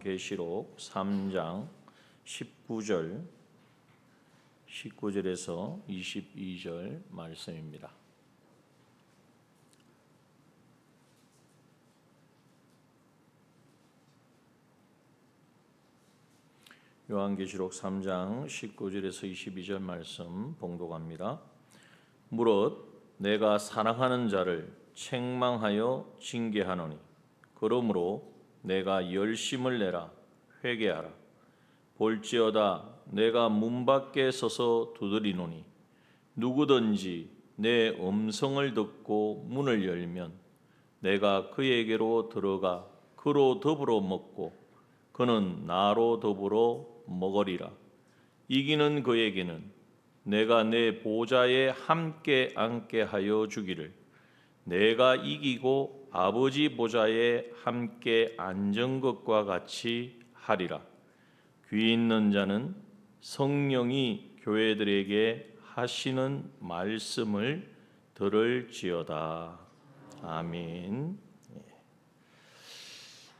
계시록 3장 19절에서 22절 말씀입니다. 요한계시록 3장 19절에서 22절 말씀 봉독합니다. 무릇 내가 사랑하는 자를 책망하여 징계하노니 그러므로 내가 열심을 내라 회개하라. 볼지어다 내가 문 밖에 서서 두드리노니 누구든지 내 음성을 듣고 문을 열면 내가 그에게로 들어가 그로 더불어 먹고 그는 나로 더불어 먹으리라. 이기는 그에게는 내가 내 보좌에 함께 앉게 하여 주기를 내가 이기고 아버지 보좌에 함께 앉은 것과 같이 하리라. 귀 있는 자는 성령이 교회들에게 하시는 말씀을 들을지어다. 아멘.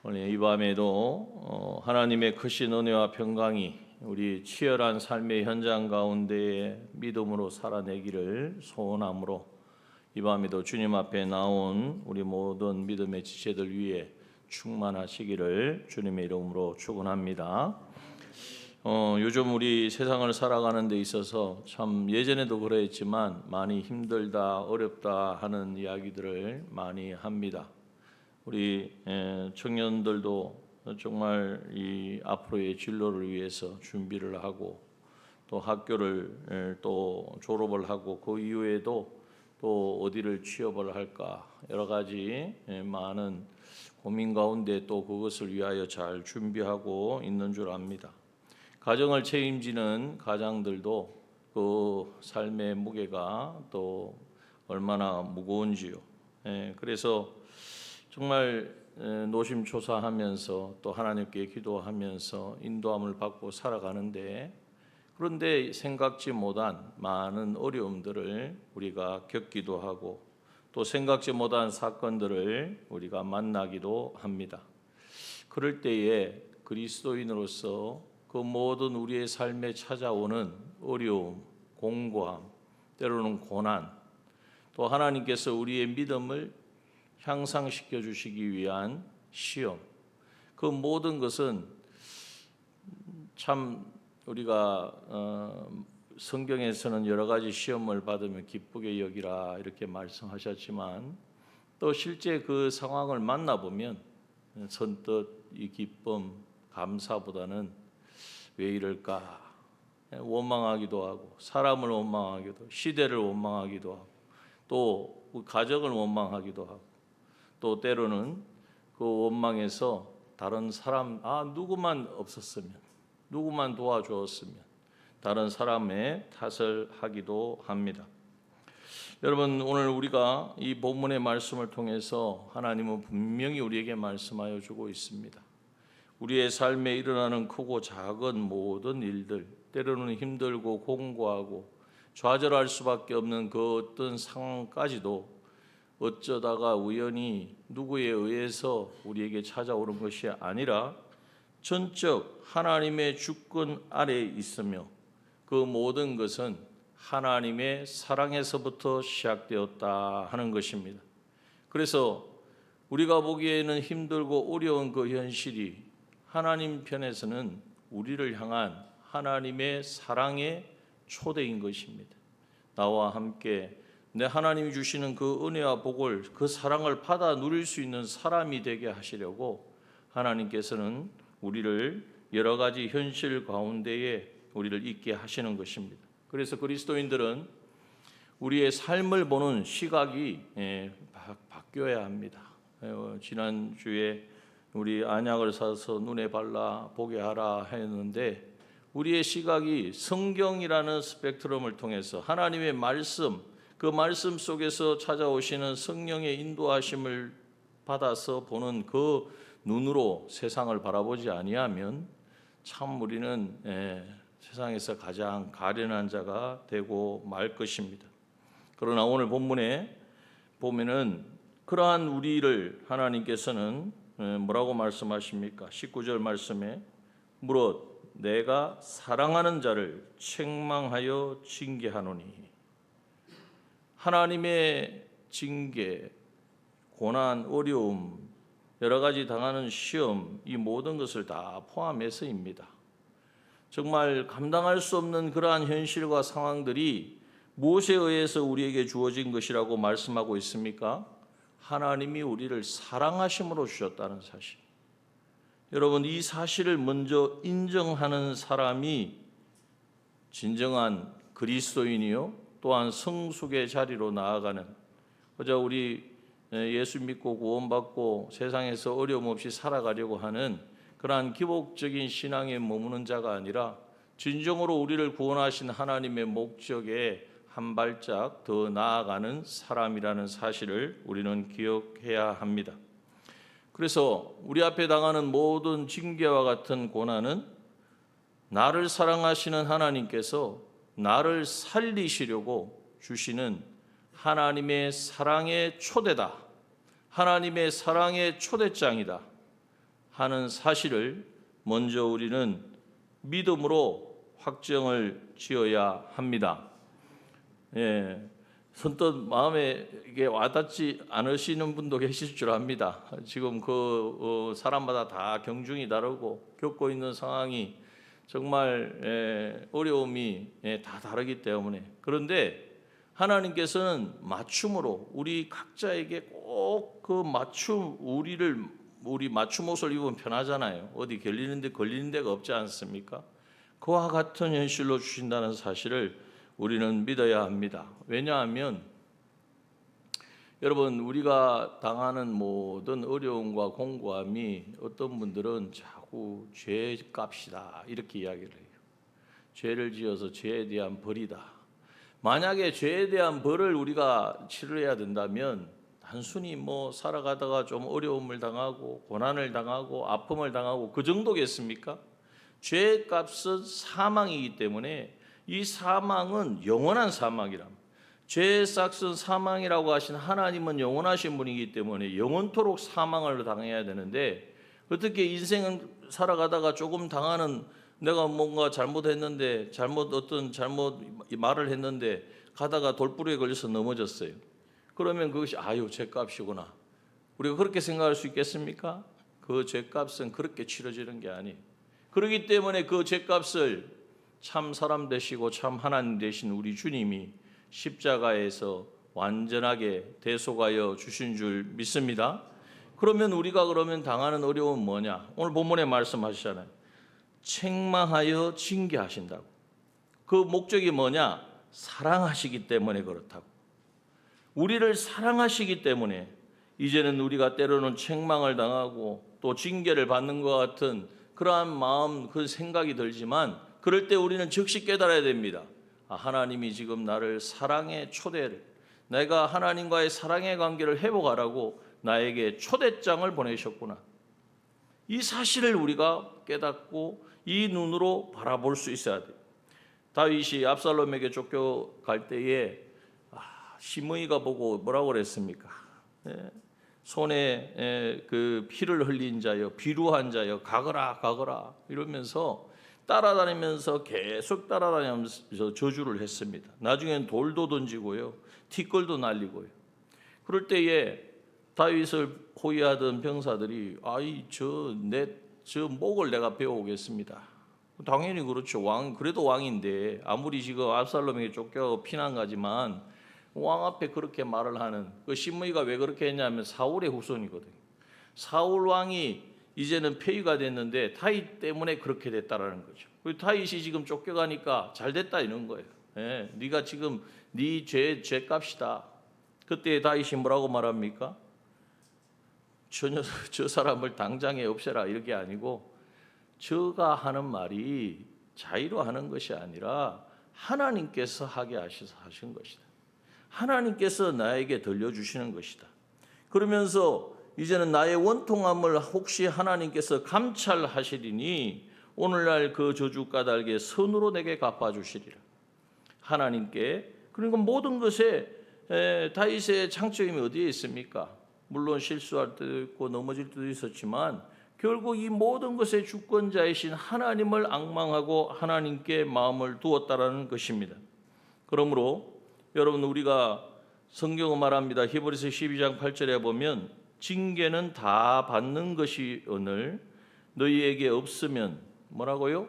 오늘 이 밤에도 하나님의 크신 은혜와 평강이 우리 치열한 삶의 현장 가운데 믿음으로 살아내기를 소원함으로 이 밤에도 주님 앞에 나온 우리 모든 믿음의 지체들 위해 충만하시기를 주님의 이름으로 축원합니다. 요즘 우리 세상을 살아가는 데 있어서 참 예전에도 그랬지만 많이 힘들다 어렵다 하는 이야기들을 많이 합니다. 우리 청년들도 정말 이 앞으로의 진로를 위해서 준비를 하고 또 학교를 또 졸업을 하고 그 이후에도 또 어디를 취업을 할까 여러 가지 많은 고민 가운데 또 그것을 위하여 잘 준비하고 있는 줄 압니다. 가정을 책임지는 가장들도 그 삶의 무게가 또 얼마나 무거운지요. 그래서 정말 노심초사하면서 또 하나님께 기도하면서 인도함을 받고 살아가는데 그런데 생각지 못한 많은 어려움들을 우리가 겪기도 하고 또 생각지 못한 사건들을 우리가 만나기도 합니다. 그럴 때에 그리스도인으로서 그 모든 우리의 삶에 찾아오는 어려움, 공고함, 때로는 고난, 또 하나님께서 우리의 믿음을 향상시켜 주시기 위한 시험, 그 모든 것은 참 우리가 성경에서는 여러 가지 시험을 받으면 기쁘게 여기라 이렇게 말씀하셨지만 또 실제 그 상황을 만나보면 선뜻 이 기쁨, 감사보다는 왜 이럴까 원망하기도 하고 사람을 원망하기도 하고 시대를 원망하기도 하고 또 가정을 원망하기도 하고 또 때로는 그 원망에서 다른 사람 누구만 없었으면 누구만 도와주었으면 다른 사람의 탓을 하기도 합니다. 여러분 오늘 우리가 이 본문의 말씀을 통해서 하나님은 분명히 우리에게 말씀하여 주고 있습니다. 우리의 삶에 일어나는 크고 작은 모든 일들 때로는 힘들고 공고하고 좌절할 수밖에 없는 그 어떤 상황까지도 어쩌다가 우연히 누구에 의해서 우리에게 찾아오는 것이 아니라 전적 하나님의 주권 아래에 있으며 그 모든 것은 하나님의 사랑에서부터 시작되었다 하는 것입니다. 그래서 우리가 보기에는 힘들고 어려운 그 현실이 하나님 편에서는 우리를 향한 하나님의 사랑의 초대인 것입니다. 나와 함께 내 하나님이 주시는 그 은혜와 복을 그 사랑을 받아 누릴 수 있는 사람이 되게 하시려고 하나님께서는 우리를 여러 가지 현실 가운데에 우리를 있게 하시는 것입니다. 그래서 그리스도인들은 우리의 삶을 보는 시각이 바뀌어야 합니다. 지난주에 우리 안약을 사서 눈에 발라 보게 하라 했는데 우리의 시각이 성경이라는 스펙트럼을 통해서 하나님의 말씀 그 말씀 속에서 찾아오시는 성령의 인도하심을 받아서 보는 그 눈으로 세상을 바라보지 아니하면 참 우리는 세상에서 가장 가련한 자가 되고 말 것입니다. 그러나 오늘 본문에 보면은 그러한 우리를 하나님께서는 뭐라고 말씀하십니까? 19절 말씀에 무릇 내가 사랑하는 자를 책망하여 징계하노니. 하나님의 징계, 고난, 어려움, 여러 가지 당하는 시험, 이 모든 것을 다 포함해서입니다. 정말 감당할 수 없는 그러한 현실과 상황들이 무엇에 의해서 우리에게 주어진 것이라고 말씀하고 있습니까? 하나님이 우리를 사랑하심으로 주셨다는 사실. 여러분, 이 사실을 먼저 인정하는 사람이 진정한 그리스도인이요 또한 성숙의 자리로 나아가는, 그저 우리 예수 믿고 구원받고 세상에서 어려움 없이 살아가려고 하는 그러한 기복적인 신앙에 머무는 자가 아니라 진정으로 우리를 구원하신 하나님의 목적에 한 발짝 더 나아가는 사람이라는 사실을 우리는 기억해야 합니다. 그래서 우리 앞에 당하는 모든 징계와 같은 고난은 나를 사랑하시는 하나님께서 나를 살리시려고 주시는 하나님의 사랑의 초대다, 하나님의 사랑의 초대장이다 하는 사실을 먼저 우리는 믿음으로 확정을 지어야 합니다. 선뜻 마음에 이게 와닿지 않으시는 분도 계실 줄 압니다. 지금 사람마다 다 경중이 다르고 겪고 있는 상황이 정말 어려움이 다 다르기 때문에. 그런데 하나님께서는 맞춤으로 우리 각자에게 꼭 그 우리 맞춤 옷을 입으면 편하잖아요. 어디 걸리는 데가 없지 않습니까? 그와 같은 현실로 주신다는 사실을 우리는 믿어야 합니다. 왜냐하면 여러분, 우리가 당하는 모든 어려움과 공고함이 어떤 분들은 자꾸 죄값이다 이렇게 이야기를 해요. 죄를 지어서 죄에 대한 벌이다. 만약에 죄에 대한 벌을 우리가 치러야 된다면 단순히 살아가다가 좀 어려움을 당하고 고난을 당하고 아픔을 당하고 그 정도겠습니까? 죄값은 사망이기 때문에 이 사망은 영원한 사망이랍니다. 죄의 싹은 사망이라고 하신 하나님은 영원하신 분이기 때문에 영원토록 사망을 당해야 되는데, 어떻게 인생은 살아가다가 조금 당하는, 내가 뭔가 잘못했는데 잘못 말을 했는데 가다가 돌부리에 걸려서 넘어졌어요. 그러면 그것이 죄값이구나. 우리가 그렇게 생각할 수 있겠습니까? 그 죄값은 그렇게 치러지는 게 아니에요. 그렇기 때문에 그 죄값을 참 사람 되시고 참 하나님 되신 우리 주님이 십자가에서 완전하게 대속하여 주신 줄 믿습니다. 그러면 우리가 당하는 어려움은 뭐냐? 오늘 본문에 말씀하시잖아요. 책망하여 징계하신다고. 그 목적이 뭐냐? 사랑하시기 때문에 그렇다고. 우리를 사랑하시기 때문에 이제는 우리가 때로는 책망을 당하고 또 징계를 받는 것 같은 그러한 마음, 그 생각이 들지만 그럴 때 우리는 즉시 깨달아야 됩니다. 하나님이 지금 나를 사랑의 초대를, 내가 하나님과의 사랑의 관계를 회복하라고 나에게 초대장을 보내셨구나. 이 사실을 우리가 깨닫고 이 눈으로 바라볼 수 있어야 돼요. 다윗이 압살롬에게 쫓겨갈 때에 시므이가 보고 뭐라고 그랬습니까? 손에 그 피를 흘린 자여, 비루한 자여, 가거라 이러면서 따라다니면서 계속 따라다니면서 저주를 했습니다. 나중엔 돌도 던지고요, 티끌도 날리고요. 그럴 때에 다윗을 호위하던 병사들이 저 목을 내가 베어오겠습니다. 당연히 그렇죠. 그래도 왕인데 아무리 지금 압살롬에게 쫓겨 피난 가지만 왕 앞에 그렇게 말을 하는 그 시므이가 왜 그렇게 했냐면 사울의 후손이거든요. 사울 왕이 이제는 폐위가 됐는데 다윗 때문에 그렇게 됐다라는 거죠. 다윗이 지금 쫓겨가니까 잘 됐다 이런 거예요. 네가 지금 네 죄값이다. 그때 다윗이 뭐라고 말합니까? 저 사람을 당장에 없애라 이렇게 아니고, 저가 하는 말이 자의로 하는 것이 아니라 하나님께서 하게 하셔서 하신 것이다. 하나님께서 나에게 들려주시는 것이다. 그러면서 이제는 나의 원통함을 혹시 하나님께서 감찰하시리니 오늘날 그 저주 까닭에 선으로 내게 갚아주시리라. 하나님께. 그러니까 모든 것에 다윗의 장점이 어디에 있습니까? 물론 실수할 때도 있고 넘어질 때도 있었지만 결국 이 모든 것의 주권자이신 하나님을 앙망하고 하나님께 마음을 두었다라는 것입니다. 그러므로 여러분, 우리가 성경은 말합니다. 히브리서 12장 8절에 보면 징계는 다 받는 것이 오늘 너희에게 없으면 뭐라고요?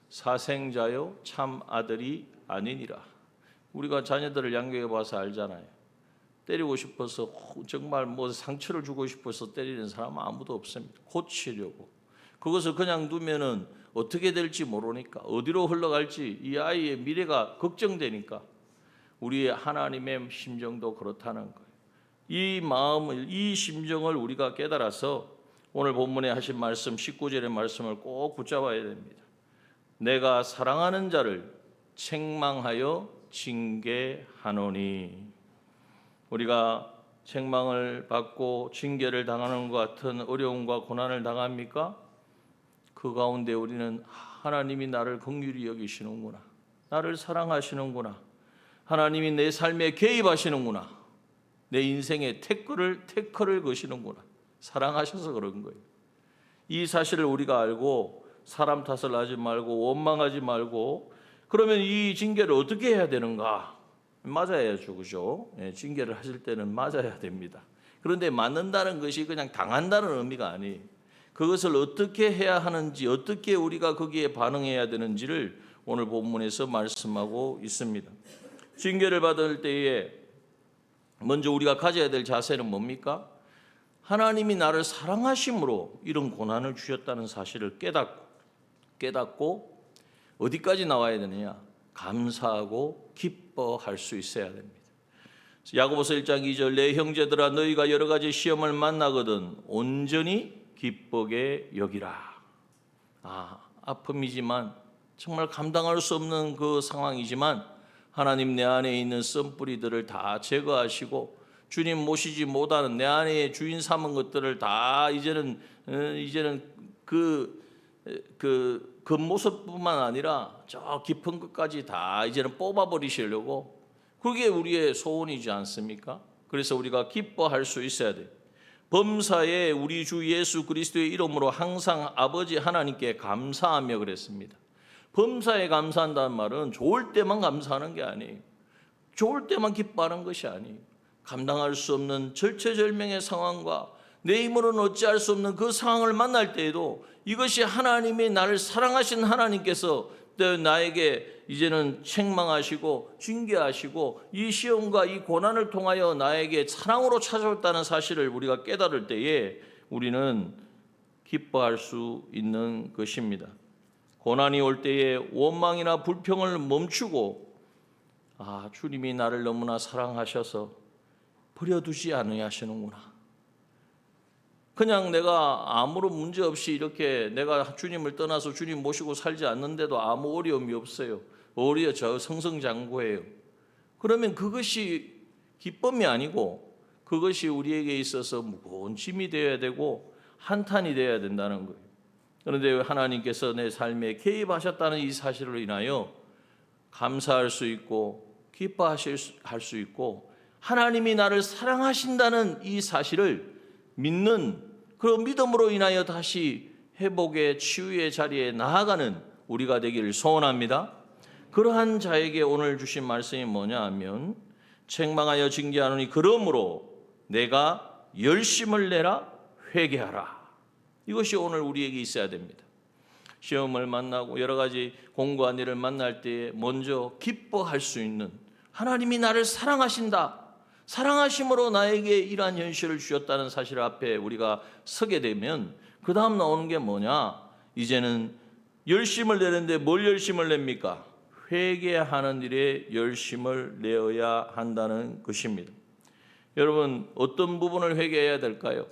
사생자요 참 아들이 아니니라. 우리가 자녀들을 양육해 봐서 알잖아요. 때리고 싶어서 정말 뭐 상처를 주고 싶어서 때리는 사람은 아무도 없습니다. 고치려고. 그것을 그냥 두면은 어떻게 될지 모르니까, 어디로 흘러갈지 이 아이의 미래가 걱정되니까. 우리의 하나님의 심정도 그렇다는 거예요. 이 마음을, 이 심정을 우리가 깨달아서 오늘 본문에 하신 말씀 19절의 말씀을 꼭 붙잡아야 됩니다. 내가 사랑하는 자를 책망하여 징계하노니. 우리가 책망을 받고 징계를 당하는 것 같은 어려움과 고난을 당합니까? 그 가운데 우리는 하나님이 나를 긍휼히 여기시는구나, 나를 사랑하시는구나, 하나님이 내 삶에 개입하시는구나, 내 인생에 태클을 거시는구나, 사랑하셔서 그런 거예요. 이 사실을 우리가 알고 사람 탓을 하지 말고 원망하지 말고, 그러면 이 징계를 어떻게 해야 되는가? 맞아야죠, 그죠? 징계를 하실 때는 맞아야 됩니다. 그런데 맞는다는 것이 그냥 당한다는 의미가 아니에요. 그것을 어떻게 해야 하는지, 어떻게 우리가 거기에 반응해야 되는지를 오늘 본문에서 말씀하고 있습니다. 징계를 받을 때에 먼저 우리가 가져야 될 자세는 뭡니까? 하나님이 나를 사랑하심으로 이런 고난을 주셨다는 사실을 깨닫고 어디까지 나와야 되느냐? 감사하고 기뻐할 수 있어야 됩니다. 야고보서 1장 2절 내 형제들아 너희가 여러 가지 시험을 만나거든 온전히 기쁘게 여기라. 아픔이지만 정말 감당할 수 없는 그 상황이지만 하나님 내 안에 있는 썬뿌리들을 다 제거하시고 주님 모시지 못하는 내 안에 주인 삼은 것들을 다 이제는 그 겉모습뿐만 아니라 저 깊은 것까지 다 이제는 뽑아버리시려고, 그게 우리의 소원이지 않습니까? 그래서 우리가 기뻐할 수 있어야 돼요. 범사에 우리 주 예수 그리스도의 이름으로 항상 아버지 하나님께 감사하며 그랬습니다. 범사에 감사한다는 말은 좋을 때만 감사하는 게 아니에요. 좋을 때만 기뻐하는 것이 아니에요. 감당할 수 없는 절체절명의 상황과 내 힘으로는 어찌할 수 없는 그 상황을 만날 때에도 이것이 하나님이 나를 사랑하신 하나님께서 나에게 이제는 책망하시고 징계하시고 이 시험과 이 고난을 통하여 나에게 사랑으로 찾아왔다는 사실을 우리가 깨달을 때에 우리는 기뻐할 수 있는 것입니다. 고난이 올 때에 원망이나 불평을 멈추고 주님이 나를 너무나 사랑하셔서 버려두지 않으시는구나. 그냥 내가 아무런 문제 없이 이렇게 내가 주님을 떠나서 주님 모시고 살지 않는데도 아무 어려움이 없어요. 오히려 저 승승장구해요. 그러면 그것이 기쁨이 아니고 그것이 우리에게 있어서 무거운 짐이 되어야 되고 한탄이 되어야 된다는 거예요. 그런데 하나님께서 내 삶에 개입하셨다는 이 사실로 인하여 감사할 수 있고 기뻐할 수 있고 하나님이 나를 사랑하신다는 이 사실을 믿는 그 믿음으로 인하여 다시 회복의 치유의 자리에 나아가는 우리가 되기를 소원합니다. 그러한 자에게 오늘 주신 말씀이 뭐냐 하면 책망하여 징계하노니 그러므로 내가 열심을 내라 회개하라. 이것이 오늘 우리에게 있어야 됩니다. 시험을 만나고 여러 가지 공고한 일을 만날 때 먼저 기뻐할 수 있는 하나님이 나를 사랑하신다. 사랑하심으로 나에게 이러한 현실을 주셨다는 사실 앞에 우리가 서게 되면 그 다음 나오는 게 뭐냐? 이제는 열심을 내는데 뭘 열심을 냅니까? 회개하는 일에 열심을 내어야 한다는 것입니다. 여러분 어떤 부분을 회개해야 될까요?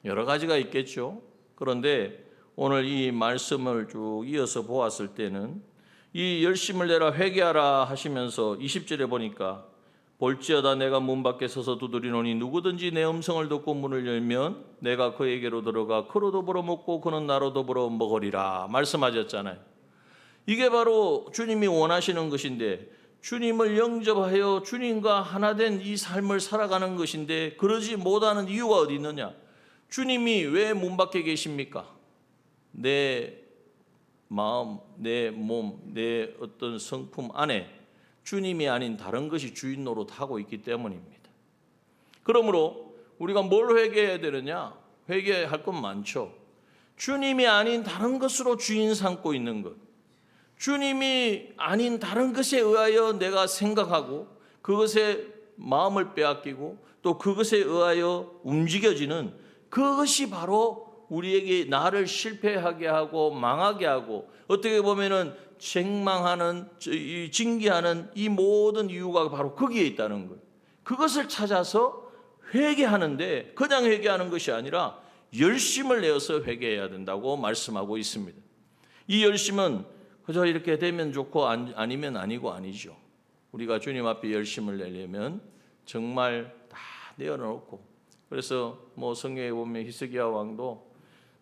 여러 가지가 있겠죠. 그런데 오늘 이 말씀을 쭉 이어서 보았을 때는 이 열심을 내라 회개하라 하시면서 20절에 보니까 볼지어다 내가 문 밖에 서서 두드리노니 누구든지 내 음성을 듣고 문을 열면 내가 그에게로 들어가 그로 더불어 먹고 그는 나로 더불어 먹으리라 말씀하셨잖아요. 이게 바로 주님이 원하시는 것인데 주님을 영접하여 주님과 하나 된 이 삶을 살아가는 것인데 그러지 못하는 이유가 어디 있느냐? 주님이 왜 문 밖에 계십니까? 내 마음, 내 몸, 내 어떤 성품 안에 주님이 아닌 다른 것이 주인 노릇하고 있기 때문입니다. 그러므로 우리가 뭘 회개해야 되느냐? 회개할 건 많죠. 주님이 아닌 다른 것으로 주인 삼고 있는 것, 주님이 아닌 다른 것에 의하여 내가 생각하고 그것에 마음을 빼앗기고 또 그것에 의하여 움직여지는 그것이 바로 우리에게 나를 실패하게 하고 망하게 하고 어떻게 보면은 책망하는, 징계하는 이 모든 이유가 바로 거기에 있다는 거예요. 그것을 찾아서 회개하는데 그냥 회개하는 것이 아니라 열심을 내어서 회개해야 된다고 말씀하고 있습니다. 이 열심은 그저 이렇게 되면 좋고 아니면 아니고 아니죠. 우리가 주님 앞에 열심을 내려면 정말 다 내어놓고, 그래서 성경에 보면 히스기야 왕도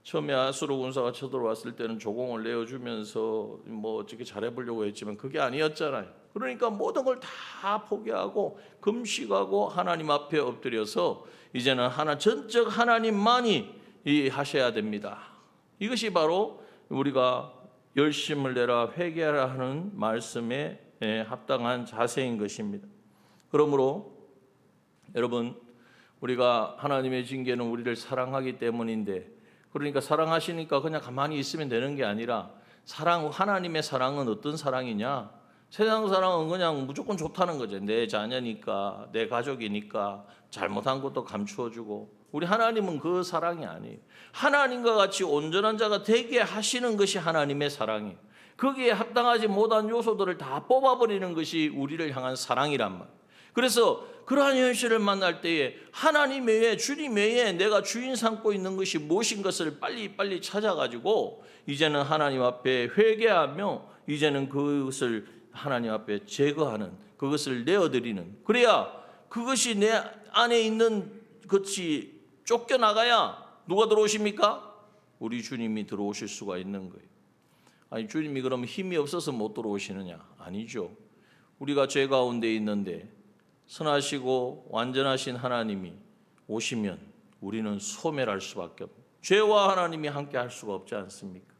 처음에 아수르 군사가 쳐들어왔을 때는 조공을 내어주면서 어떻게 잘해보려고 했지만 그게 아니었잖아요. 그러니까 모든 걸 다 포기하고 금식하고 하나님 앞에 엎드려서 이제는 전적 하나님만이 하셔야 됩니다. 이것이 바로 우리가 열심을 내라 회개하라 하는 말씀에 합당한 자세인 것입니다. 그러므로 여러분, 우리가 하나님의 징계는 우리를 사랑하기 때문인데, 그러니까 사랑하시니까 그냥 가만히 있으면 되는 게 아니라 하나님의 사랑은 어떤 사랑이냐? 세상 사랑은 그냥 무조건 좋다는 거죠. 내 자녀니까, 내 가족이니까 잘못한 것도 감추어주고. 우리 하나님은 그 사랑이 아니에요. 하나님과 같이 온전한 자가 되게 하시는 것이 하나님의 사랑이에요. 거기에 합당하지 못한 요소들을 다 뽑아버리는 것이 우리를 향한 사랑이란 말이에요. 그래서 그러한 현실을 만날 때에 하나님 외에, 주님 외에 내가 주인 삼고 있는 것이 무엇인 것을 빨리 찾아가지고 이제는 하나님 앞에 회개하며 이제는 그것을 하나님 앞에 제거하는, 그것을 내어드리는, 그래야 그것이 내 안에 있는 것이 쫓겨나가야 누가 들어오십니까? 우리 주님이 들어오실 수가 있는 거예요. 아니, 주님이 그러면 힘이 없어서 못 들어오시느냐? 아니죠. 우리가 죄 가운데 있는데 선하시고 완전하신 하나님이 오시면 우리는 소멸할 수밖에 없어요. 죄와 하나님이 함께 할 수가 없지 않습니까?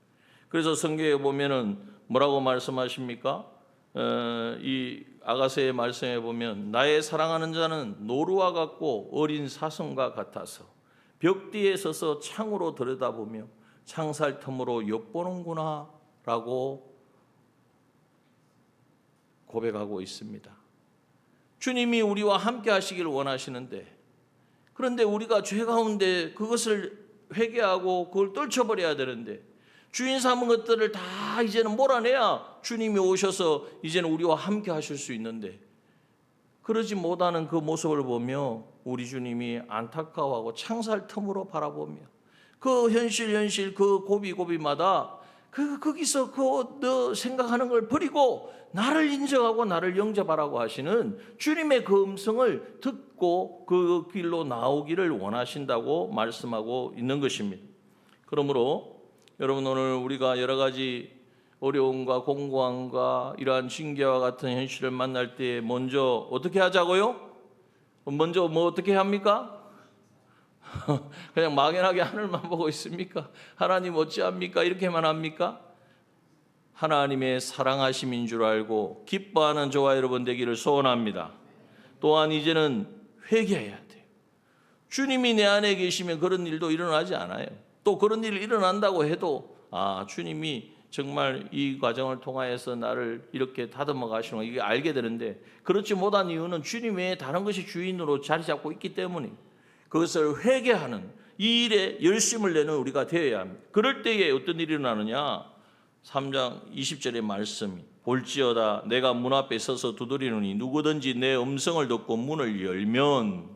그래서 성경에 보면은 뭐라고 말씀하십니까? 이 아가서의 말씀에 보면 나의 사랑하는 자는 노루와 같고 어린 사슴과 같아서 벽 뒤에 서서 창으로 들여다보며 창살 틈으로 엿보는구나 라고 고백하고 있습니다. 주님이 우리와 함께 하시기를 원하시는데, 그런데 우리가 죄 가운데 그것을 회개하고 그걸 떨쳐버려야 되는데 주인 삼은 것들을 다 이제는 몰아내야 주님이 오셔서 이제는 우리와 함께 하실 수 있는데, 그러지 못하는 그 모습을 보며 우리 주님이 안타까워하고 창살 틈으로 바라보며 그 현실 그 고비마다 거기서 너 생각하는 걸 버리고 나를 인정하고 나를 영접하라고 하시는 주님의 그 음성을 듣고 그 길로 나오기를 원하신다고 말씀하고 있는 것입니다. 그러므로 여러분, 오늘 우리가 여러 가지 어려움과 공고함과 이러한 징계와 같은 현실을 만날 때 먼저 어떻게 하자고요? 먼저 어떻게 합니까? 그냥 막연하게 하늘만 보고 있습니까? 하나님 어찌합니까? 이렇게만 합니까? 하나님의 사랑하심인 줄 알고 기뻐하는 저와 여러분 되기를 소원합니다. 또한 이제는 회개해야 돼요. 주님이 내 안에 계시면 그런 일도 일어나지 않아요. 또 그런 일이 일어난다고 해도 주님이 정말 이 과정을 통하여서 나를 이렇게 다듬어 가시는 거 이게 알게 되는데, 그렇지 못한 이유는 주님 외에 다른 것이 주인으로 자리 잡고 있기 때문에 그것을 회개하는 이 일에 열심을 내는 우리가 되어야 합니다. 그럴 때에 어떤 일이 일어나느냐? 3장 20절의 말씀이 볼지어다 내가 문 앞에 서서 두드리노니 누구든지 내 음성을 듣고 문을 열면,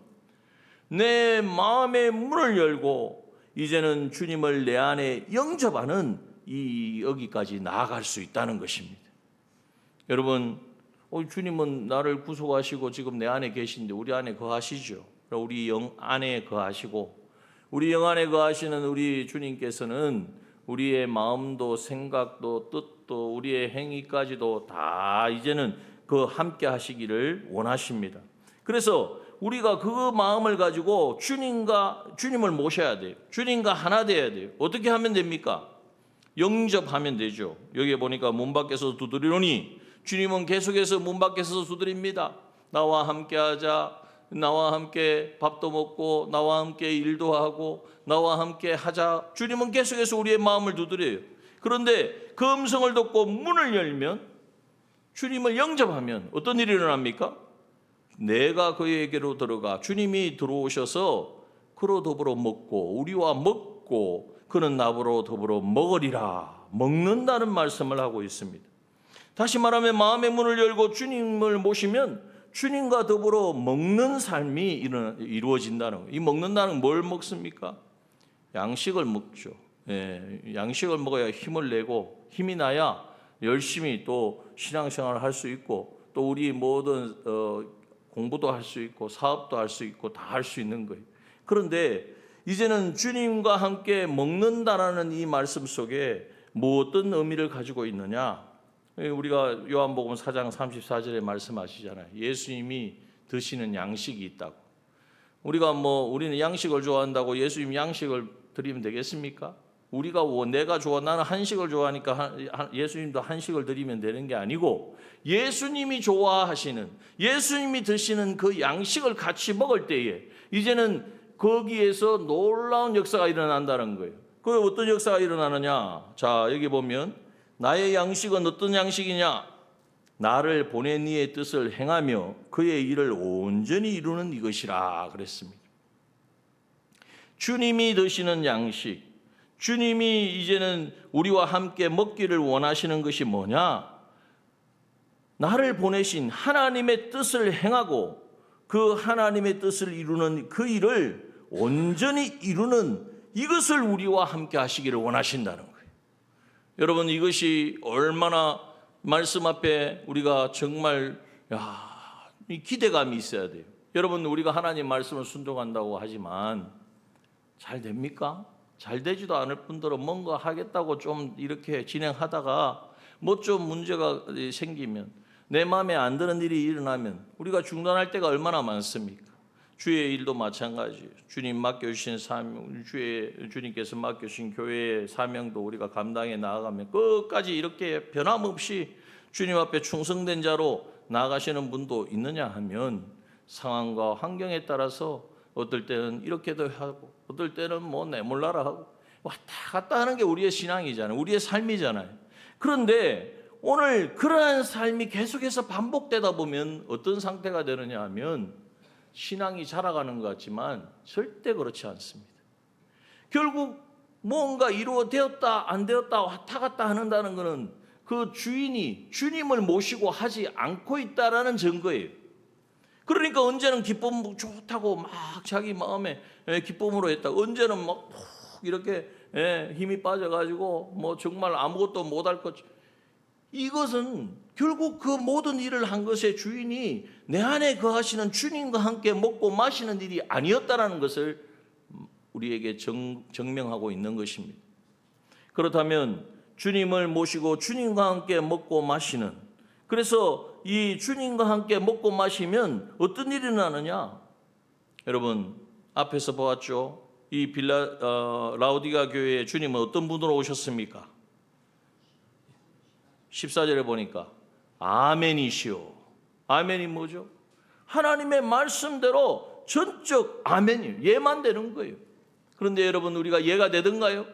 내 마음의 문을 열고 이제는 주님을 내 안에 영접하는 여기까지 나아갈 수 있다는 것입니다. 여러분, 주님은 나를 구속하시고 지금 내 안에 계신데 우리 안에 거하시죠. 우리 영 안에 거하시고, 우리 영 안에 거하시는 우리 주님께서는 우리의 마음도 생각도 뜻도 우리의 행위까지도 다 이제는 그 함께 하시기를 원하십니다. 그래서 우리가 그 마음을 가지고 주님을 모셔야 돼요. 주님과 하나 돼야 돼요. 어떻게 하면 됩니까? 영접하면 되죠. 여기 보니까 문 밖에서 두드리노니 주님은 계속해서 문 밖에서 두드립니다. 나와 함께 하자. 나와 함께 밥도 먹고 나와 함께 일도 하고 나와 함께 하자. 주님은 계속해서 우리의 마음을 두드려요. 그런데 그 음성을 듣고 문을 열면, 주님을 영접하면 어떤 일이 일어납니까? 내가 그에게로 들어가 주님이 들어오셔서 그로 더불어 먹고 우리와 먹고 그는 나로 더불어 먹으리라. 먹는다는 말씀을 하고 있습니다. 다시 말하면 마음의 문을 열고 주님을 모시면 주님과 더불어 먹는 삶이 이루어진다는 거예요. 이 먹는다는 뭘 먹습니까? 양식을 먹죠. 양식을 먹어야 힘을 내고 힘이 나야 열심히 또 신앙생활을 할 수 있고 또 우리 모든 공부도 할 수 있고 사업도 할 수 있고 다 할 수 있는 거예요. 그런데 이제는 주님과 함께 먹는다라는 이 말씀 속에 어떤 의미를 가지고 있느냐? 우리가 요한복음 4장 34절에 말씀하시잖아요. 예수님이 드시는 양식이 있다고. 우리는 양식을 좋아한다고 예수님 양식을 드리면 되겠습니까? 내가 나는 한식을 좋아하니까 예수님도 한식을 드리면 되는 게 아니고, 예수님이 좋아하시는, 예수님이 드시는 그 양식을 같이 먹을 때에 이제는 거기에서 놀라운 역사가 일어난다는 거예요. 그 어떤 역사가 일어나느냐? 자, 여기 보면 나의 양식은 어떤 양식이냐? 나를 보낸 이의 뜻을 행하며 그의 일을 온전히 이루는 이것이라 그랬습니다. 주님이 드시는 양식, 주님이 이제는 우리와 함께 먹기를 원하시는 것이 뭐냐? 나를 보내신 하나님의 뜻을 행하고 그 하나님의 뜻을 이루는 그 일을 온전히 이루는 이것을 우리와 함께 하시기를 원하신다는 거예요. 여러분, 이것이 얼마나 말씀 앞에 우리가 정말 기대감이 있어야 돼요. 여러분, 우리가 하나님 말씀을 순종한다고 하지만 잘 됩니까? 잘 되지도 않을 뿐더러 뭔가 하겠다고 좀 이렇게 진행하다가 좀 문제가 생기면, 내 마음에 안 드는 일이 일어나면 우리가 중단할 때가 얼마나 많습니까? 주의 일도 마찬가지예요. 주님 맡겨주신 사명, 주님께서 맡겨주신 교회의 사명도 우리가 감당해 나아가면 끝까지 이렇게 변함없이 주님 앞에 충성된 자로 나아가시는 분도 있느냐 하면, 상황과 환경에 따라서 어떨 때는 이렇게도 하고 어떨 때는 내몰라라 하고 왔다 갔다 하는 게 우리의 신앙이잖아요. 우리의 삶이잖아요. 그런데 오늘 그러한 삶이 계속해서 반복되다 보면 어떤 상태가 되느냐 하면, 신앙이 자라가는 것 같지만 절대 그렇지 않습니다. 결국 뭔가 이루어되었다 안 되었다 왔다 갔다 한다는 것은 그 주인이 주님을 모시고 하지 않고 있다라는 증거예요. 그러니까 언제는 기쁨 좋다고 막 자기 마음에 기쁨으로 했다, 언제는 막 이렇게 힘이 빠져가지고 정말 아무것도 못할 것. 이것은 결국 그 모든 일을 한 것의 주인이 내 안에 거하시는 주님과 함께 먹고 마시는 일이 아니었다라는 것을 우리에게 증명하고 있는 것입니다. 그렇다면 주님을 모시고 주님과 함께 먹고 마시는, 그래서 이 주님과 함께 먹고 마시면 어떤 일이 일어나느냐? 여러분, 앞에서 보았죠. 이 라오디가 교회에 주님은 어떤 분으로 오셨습니까? 14절에 보니까 아멘이시오. 아멘이 뭐죠? 하나님의 말씀대로 전적 아멘이에요. 예만 되는 거예요. 그런데 여러분, 우리가 예가 되던가요?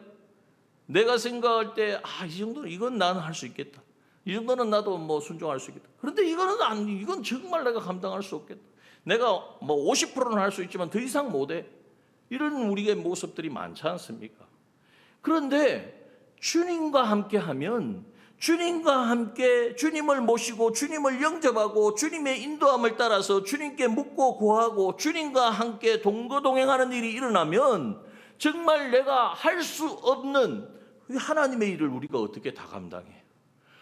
내가 생각할 때 이 정도는 이건 나는 할 수 있겠다, 이 정도는 나도 순종할 수 있겠다. 그런데 이건 정말 내가 감당할 수 없겠다. 내가 50%는 할 수 있지만 더 이상 못해. 이런 우리의 모습들이 많지 않습니까? 그런데 주님과 함께 하면, 주님과 함께 주님을 모시고 주님을 영접하고 주님의 인도함을 따라서 주님께 묻고 구하고 주님과 함께 동거동행하는 일이 일어나면 정말 내가 할 수 없는 하나님의 일을 우리가 어떻게 다 감당해요?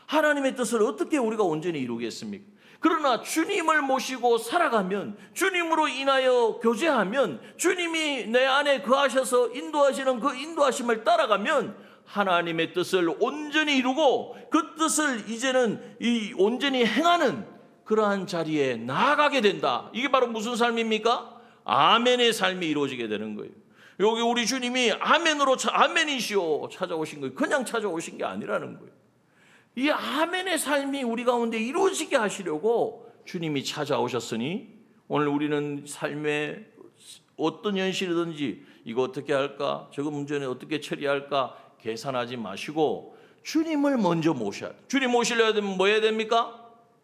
하나님의 뜻을 어떻게 우리가 온전히 이루겠습니까? 그러나 주님을 모시고 살아가면, 주님으로 인하여 교제하면, 주님이 내 안에 거하셔서 인도하시는 그 인도하심을 따라가면 하나님의 뜻을 온전히 이루고 그 뜻을 이제는 온전히 행하는 그러한 자리에 나아가게 된다. 이게 바로 무슨 삶입니까? 아멘의 삶이 이루어지게 되는 거예요. 여기 우리 주님이 아멘으로 아멘이시오 찾아오신 거예요. 그냥 찾아오신 게 아니라는 거예요. 이 아멘의 삶이 우리 가운데 이루어지게 하시려고 주님이 찾아오셨으니 오늘 우리는 삶의 어떤 현실이든지 이거 어떻게 할까? 저거 문제는 어떻게 처리할까? 계산하지 마시고 주님을 먼저 모셔야 돼요. 주님 모시려면 뭐 해야 됩니까?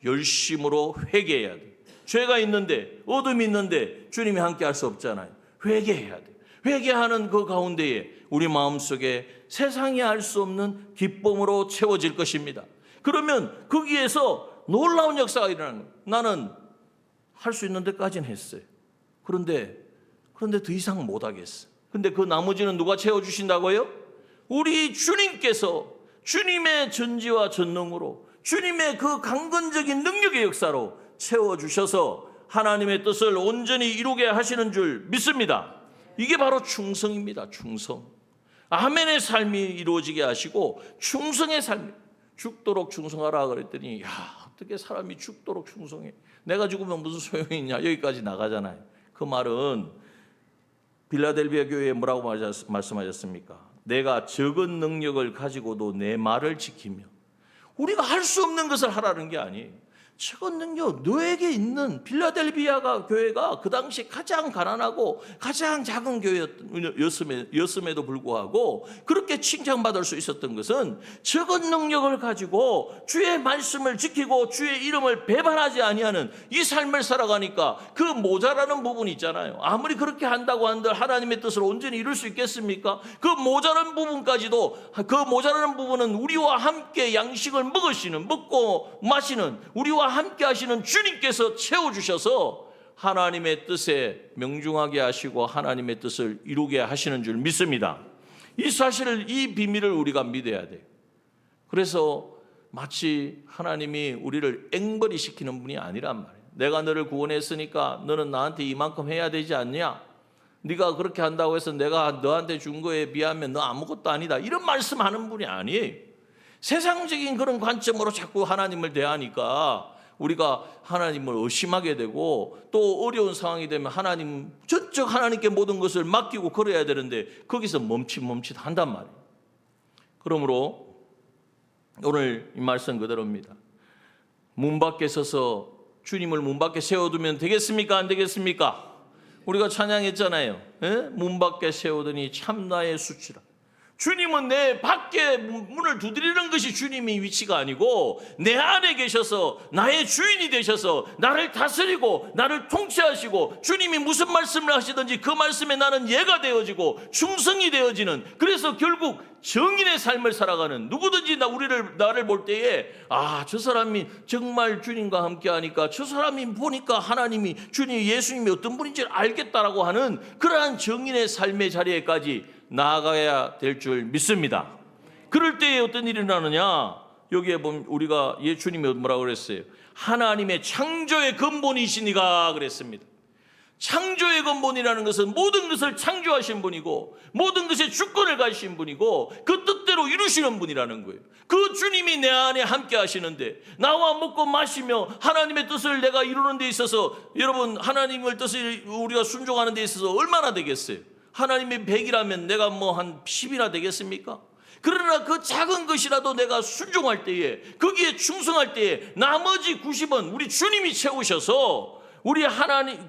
열심으로 회개해야 돼요. 죄가 있는데, 어둠이 있는데 주님이 함께 할 수 없잖아요. 회개해야 돼요. 회개하는 그 가운데에 우리 마음속에 세상이 알 수 없는 기쁨으로 채워질 것입니다. 그러면 거기에서 놀라운 역사가 일어나는 거예요. 나는 할 수 있는 데까지는 했어요. 그런데 더 이상 못하겠어. 근데 그 나머지는 누가 채워주신다고요? 우리 주님께서 주님의 전지와 전능으로 주님의 그 강건적인 능력의 역사로 채워주셔서 하나님의 뜻을 온전히 이루게 하시는 줄 믿습니다. 이게 바로 충성입니다. 충성. 아멘의 삶이 이루어지게 하시고 충성의 삶. 죽도록 충성하라 그랬더니 야, 어떻게 사람이 죽도록 충성해? 내가 죽으면 무슨 소용이 있냐? 여기까지 나가잖아요. 그 말은 빌라델비아 교회에 뭐라고 말씀하셨습니까? 내가 적은 능력을 가지고도 내 말을 지키며 우리가 할 수 없는 것을 하라는 게 아니에요. 적은 능력, 너에게 있는 빌라델비아 교회가 그 당시 가장 가난하고 가장 작은 교회였음에도 불구하고 그렇게 칭찬받을 수 있었던 것은 적은 능력을 가지고 주의 말씀을 지키고 주의 이름을 배반하지 아니하는 이 삶을 살아가니까 그 모자라는 부분이 있잖아요. 아무리 그렇게 한다고 한들 하나님의 뜻을 온전히 이룰 수 있겠습니까? 그 모자란 부분까지도 그 모자라는 부분은 우리와 함께 양식을 먹고 마시는 우리와 함께 하시는 주님께서 채워주셔서 하나님의 뜻에 명중하게 하시고 하나님의 뜻을 이루게 하시는 줄 믿습니다. 이 사실을, 이 비밀을 우리가 믿어야 돼요. 그래서 마치 하나님이 우리를 앵벌이 시키는 분이 아니란 말이에요. 내가 너를 구원했으니까 너는 나한테 이만큼 해야 되지 않냐? 네가 그렇게 한다고 해서 내가 너한테 준 거에 비하면 너 아무것도 아니다. 이런 말씀하는 분이 아니에요. 세상적인 그런 관점으로 자꾸 하나님을 대하니까 우리가 하나님을 의심하게 되고 또 어려운 상황이 되면 하나님 전적 하나님께 모든 것을 맡기고 그래야 되는데 거기서 멈칫멈칫 한단 말이에요. 그러므로 오늘 이 말씀 그대로입니다. 문 밖에 서서 주님을 문 밖에 세워두면 되겠습니까? 안 되겠습니까? 우리가 찬양했잖아요. 문 밖에 세우더니 참나의 수치라. 주님은 내 밖에 문을 두드리는 것이 주님의 위치가 아니고 내 안에 계셔서 나의 주인이 되셔서 나를 다스리고 나를 통치하시고 주님이 무슨 말씀을 하시든지 그 말씀에 나는 예가 되어지고 충성이 되어지는, 그래서 결국 정인의 삶을 살아가는, 누구든지 나를 볼 때에 저 사람이 정말 주님과 함께 하니까 저 사람이 보니까 하나님이 주님 예수님이 어떤 분인지 알겠다라고 하는 그러한 정인의 삶의 자리에까지 나아가야 될 줄 믿습니다. 그럴 때에 어떤 일이 일어나느냐? 여기에 보면 우리가 예수님이 뭐라고 그랬어요? 하나님의 창조의 근본이시니가 그랬습니다. 창조의 근본이라는 것은 모든 것을 창조하신 분이고 모든 것의 주권을 가지신 분이고 그 뜻대로 이루시는 분이라는 거예요. 그 주님이 내 안에 함께 하시는데 나와 먹고 마시며 하나님의 뜻을 내가 이루는 데 있어서, 여러분 하나님의 뜻을 우리가 순종하는 데 있어서 얼마나 되겠어요? 하나님이 100이라면 내가 한 10이나 되겠습니까? 그러나 그 작은 것이라도 내가 순종할 때에, 거기에 충성할 때에 나머지 90은 우리 주님이 채우셔서 우리 하나님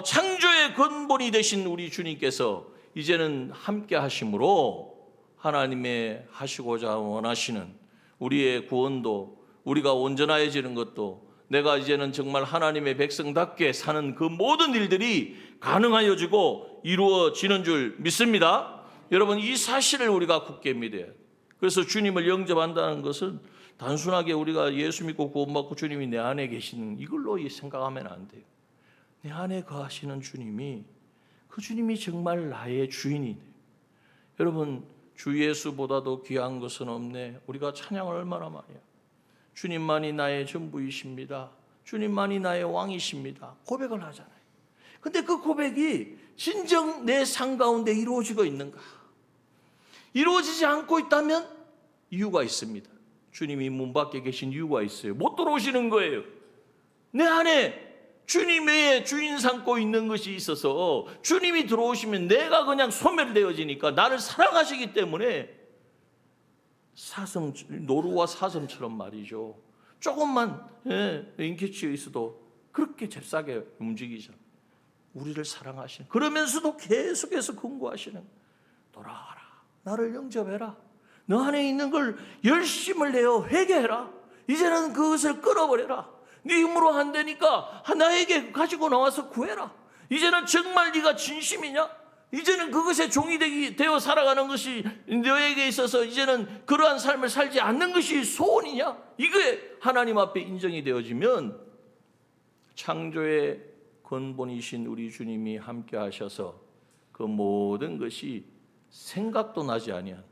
창조의 근본이 되신 우리 주님께서 이제는 함께 하심으로 하나님의 하시고자 원하시는 우리의 구원도, 우리가 온전해지는 것도, 내가 이제는 정말 하나님의 백성답게 사는 그 모든 일들이 가능하여지고 이루어지는 줄 믿습니다. 여러분, 이 사실을 우리가 굳게 믿어야 돼요. 그래서 주님을 영접한다는 것은 단순하게 우리가 예수 믿고 구원받고 주님이 내 안에 계시는 이걸로 생각하면 안 돼요. 내 안에 거하시는 주님이, 그 주님이 정말 나의 주인이 돼요. 여러분, 주 예수보다도 귀한 것은 없네. 우리가 찬양을 얼마나 많이 해요. 주님만이 나의 전부이십니다. 주님만이 나의 왕이십니다. 고백을 하잖아요. 근데 그 고백이 진정 내 삶 가운데 이루어지고 있는가? 이루어지지 않고 있다면 이유가 있습니다. 주님이 문 밖에 계신 이유가 있어요. 못 들어오시는 거예요. 내 안에 주님의 주인 삼고 있는 것이 있어서 주님이 들어오시면 내가 그냥 소멸되어지니까 나를 사랑하시기 때문에 노루와 사슴처럼 말이죠. 조금만 인기치어 있어도 그렇게 잽싸게 움직이잖아요. 우리를 사랑하시는, 그러면서도 계속해서 권고하시는, 돌아와라, 나를 영접해라, 너 안에 있는 걸 열심을 내어 회개해라, 이제는 그것을 끊어버려라, 네 힘으로 안 되니까 나에게 가지고 나와서 구해라, 이제는 정말 네가 진심이냐, 이제는 그것에 종이 되어 살아가는 것이 너에게 있어서 이제는 그러한 삶을 살지 않는 것이 소원이냐, 이게 하나님 앞에 인정이 되어지면 창조의 근본이신 우리 주님이 함께 하셔서 그 모든 것이 생각도 나지 아니하는,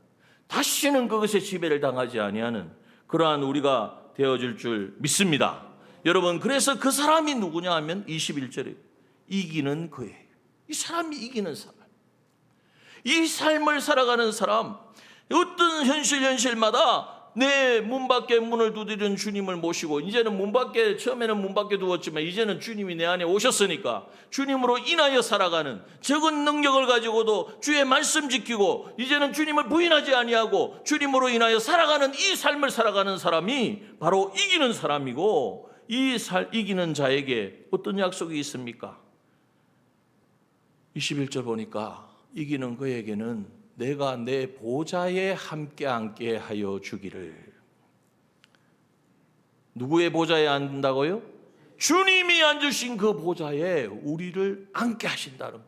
다시는 그것에 지배를 당하지 아니하는 그러한 우리가 되어질 줄 믿습니다. 여러분, 그래서 그 사람이 누구냐 하면 21절에 이기는 그예요. 이 사람이 이기는 사람, 이 삶을 살아가는 사람, 어떤 현실마다 내 문 밖에 문을 두드리는 주님을 모시고, 이제는 문 밖에, 처음에는 문 밖에 두었지만 이제는 주님이 내 안에 오셨으니까 주님으로 인하여 살아가는, 적은 능력을 가지고도 주의 말씀 지키고 이제는 주님을 부인하지 아니하고 주님으로 인하여 살아가는 이 삶을 살아가는 사람이 바로 이기는 사람이고, 이기는 자에게 어떤 약속이 있습니까? 21절 보니까 이기는 그에게는 내가 내 보좌에 함께 앉게 하여 주기를. 누구의 보좌에 앉는다고요? 주님이 앉으신 그 보좌에 우리를 앉게 하신다는.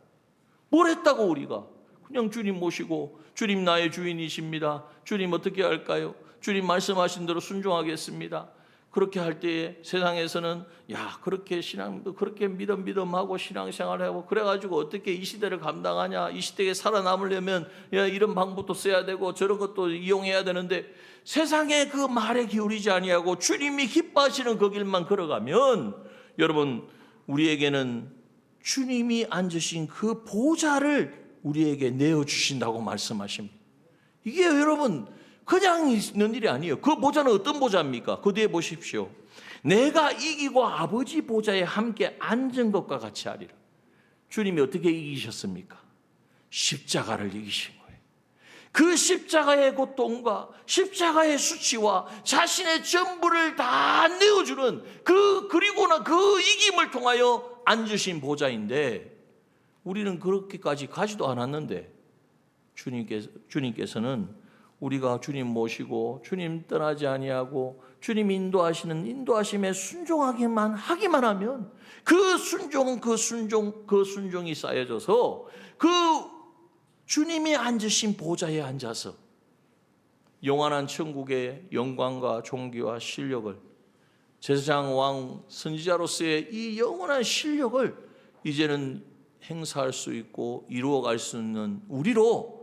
뭘 했다고 우리가? 그냥 주님 모시고, 주님 나의 주인이십니다, 주님 어떻게 할까요? 주님 말씀하신 대로 순종하겠습니다. 그렇게 할 때에 세상에서는 야, 그렇게 신앙도 그렇게 믿음하고 신앙생활을 하고 그래가지고 어떻게 이 시대를 감당하냐, 이 시대에 살아남으려면 야, 이런 방법도 써야 되고 저런 것도 이용해야 되는데, 세상에 그 말에 기울이지 아니하고 주님이 기뻐하시는 그 길만 걸어가면, 여러분, 우리에게는 주님이 앉으신 그 보좌를 우리에게 내어주신다고 말씀하십니다. 이게 여러분 그냥 있는 일이 아니에요. 그 보좌는 어떤 보좌입니까? 그 뒤에 보십시오. 내가 이기고 아버지 보좌에 함께 앉은 것과 같이 하리라. 주님이 어떻게 이기셨습니까? 십자가를 이기신 거예요. 그 십자가의 고통과 십자가의 수치와 자신의 전부를 다 내어주는 그리고나 그 이김을 통하여 앉으신 보좌인데, 우리는 그렇게까지 가지도 않았는데 주님께서는 우리가 주님 모시고 주님 떠나지 아니하고 주님 인도하심에 순종하기만 하면 그 순종이 쌓여져서 그 주님이 앉으신 보좌에 앉아서 영원한 천국의 영광과 존귀와 실력을, 제사장 왕 선지자로서의 이 영원한 실력을 이제는 행사할 수 있고 이루어갈 수 있는 우리로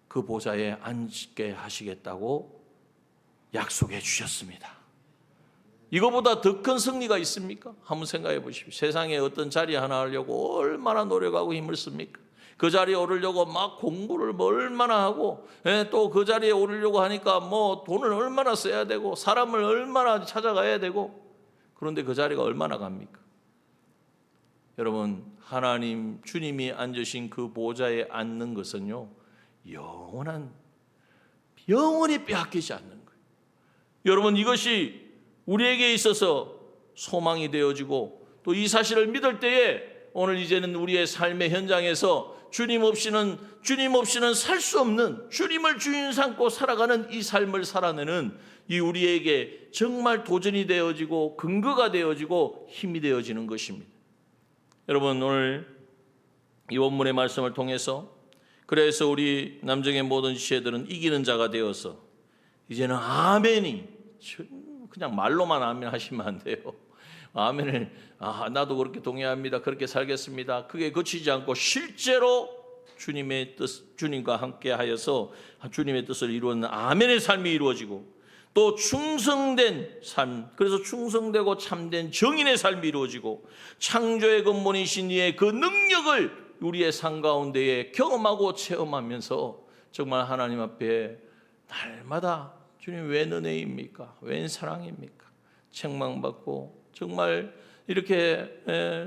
그 보좌에 앉게 하시겠다고 약속해 주셨습니다. 이거보다 더 큰 승리가 있습니까? 한번 생각해 보십시오. 세상에 어떤 자리 하나 하려고 얼마나 노력하고 힘을 씁니까? 그 자리에 오르려고 막 공부를 얼마나 하고, 또 그 자리에 오르려고 하니까 뭐 돈을 얼마나 써야 되고 사람을 얼마나 찾아가야 되고, 그런데 그 자리가 얼마나 갑니까? 여러분, 하나님 주님이 앉으신 그 보좌에 앉는 것은요, 영원히 빼앗기지 않는 거예요. 여러분, 이것이 우리에게 있어서 소망이 되어지고, 또 이 사실을 믿을 때에 오늘 이제는 우리의 삶의 현장에서 주님 없이는 살 수 없는, 주님을 주인 삼고 살아가는 이 삶을 살아내는 이 우리에게 정말 도전이 되어지고 근거가 되어지고 힘이 되어지는 것입니다. 여러분, 오늘 이 원문의 말씀을 통해서, 그래서 우리 남정의 모든 지체들은 이기는 자가 되어서 이제는 아멘이, 그냥 말로만 아멘 하시면 안 돼요. 아멘을 나도 그렇게 동의합니다, 그렇게 살겠습니다, 그게 그치지 않고 실제로 주님의 뜻, 주님과 함께 하여서 주님의 뜻을 이루는 아멘의 삶이 이루어지고, 또 충성된 삶, 그래서 충성되고 참된 정인의 삶이 이루어지고, 창조의 근본이신 이의 그 능력을 우리의 삶 가운데에 경험하고 체험하면서 정말 하나님 앞에 날마다 주님 웬 은혜입니까? 웬 사랑입니까? 책망받고 정말 이렇게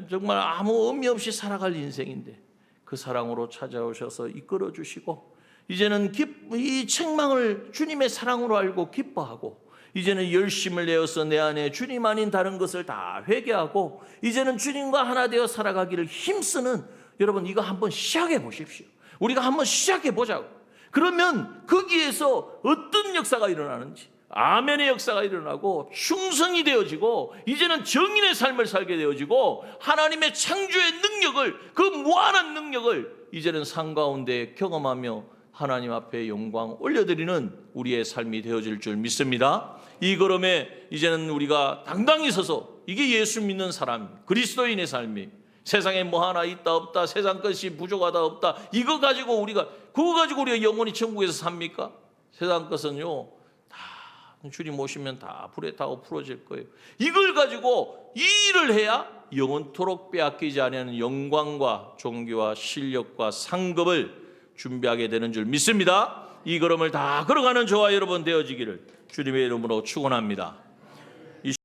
정말 아무 의미 없이 살아갈 인생인데 그 사랑으로 찾아오셔서 이끌어 주시고 이제는 이 책망을 주님의 사랑으로 알고 기뻐하고 이제는 열심을 내어서 내 안에 주님 아닌 다른 것을 다 회개하고 이제는 주님과 하나 되어 살아가기를 힘쓰는 여러분 이거 한번 시작해 보십시오. 우리가 한번 시작해 보자고. 그러면 거기에서 어떤 역사가 일어나는지 아멘의 역사가 일어나고 충성이 되어지고 이제는 정인의 삶을 살게 되어지고 하나님의 창조의 능력을 그 무한한 능력을 이제는 삶 가운데 경험하며 하나님 앞에 영광 올려드리는 우리의 삶이 되어질 줄 믿습니다. 이 걸음에 이제는 우리가 당당히 서서 이게 예수 믿는 사람 그리스도인의 삶이 세상에 뭐 하나 있다 없다 세상 것이 부족하다 없다 이거 가지고 그거 가지고 우리가 영원히 천국에서 삽니까? 세상 것은요 주님 오시면 다 불에 타고 풀어질 거예요. 이걸 가지고 이 일을 해야 영원토록 빼앗기지 않는 영광과 존귀와 실력과 상급을 준비하게 되는 줄 믿습니다. 이 걸음을 다 걸어가는 저와 여러분 되어지기를 주님의 이름으로 축원합니다.